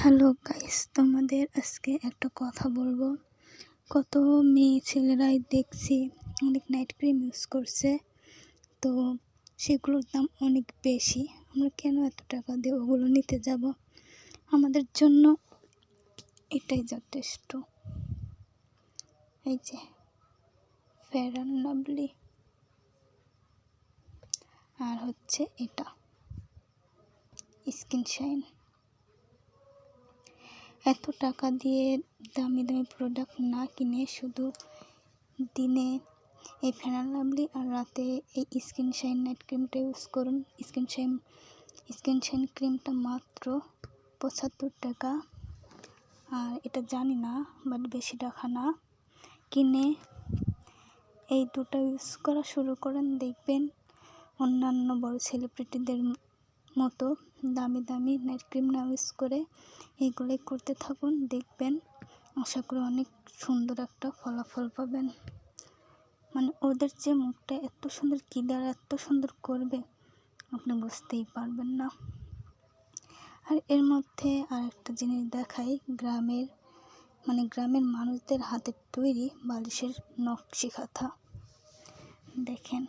Hello guys, তোমাদের আজকে একটা কথা বলবো। কত মেয়ে ছেলেরাই দেখছি অনেক নাইট ক্রিম ইউজ করছে, তো সেগুলোর দাম অনেক বেশি। আমরা কেন এত টাকা দিয়ে ওগুলো নিতে যাব? আমাদের জন্য এটাই যথেষ্ট। এই যে ফেয়ার অ্যান্ড লাভলি, আর হচ্ছে এটা স্কিন শাইন। এত টাকা দিয়ে দামি দামি প্রোডাক্ট না কিনে শুধু দিনে এই ফেয়ার অ্যান্ড লাভলি আর রাতে এই স্কিন শাইন নাইট ক্রিমটা ইউজ করুন। স্কিন শাইন ক্রিমটা মাত্র 75 টাকা। আর এটা জানি না, বাট বেশি টাকা না। কিনে এই দুটো ইউজ করা শুরু করেন, দেখবেন অন্যান্য বড় সেলিব্রিটিদের মতো দামি দামি নাইট ক্রিম না ইউজ করে এইগুলোই করতে থাকুন, দেখবেন আশা করি অনেক সুন্দর একটা ফলাফল পাবেন। মানে ওদের যে মুখটা এত সুন্দর ক্লিয়ার, এত সুন্দর করবে আপনি বুঝতেই পারবেন না। আর এর মধ্যে আর একটা জিনিস দেখাই, গ্রামের মানুষদের হাতের তৈরি বালিশের নকশি কাঁথা। দেখেন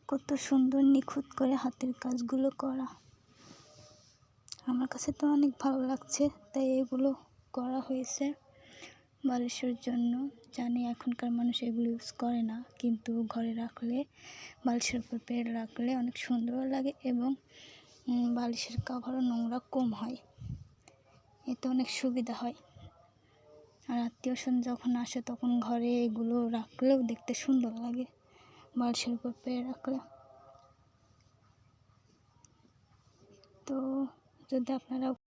কত সুন্দর নিখুঁত করে হাতের কাজগুলো করা। আমার কাছে তো অনেক ভালো লাগছে, তাই এগুলো করা হয়েছে বালিশের জন্য। জানি এখনকার মানুষ এগুলো ইউজ করে না, কিন্তু ঘরে রাখলে বালিশের উপর পেরে রাখলে অনেক সুন্দরও লাগে এবং বালিশের কাভারও নোংরা কম হয়, এতে অনেক সুবিধা হয়। আর আত্মীয়স্বজন যখন আসে তখন ঘরে এগুলো রাখলেও দেখতে সুন্দর লাগে বালিশের উপর পেরে রাখলে। তো যদি আপনারা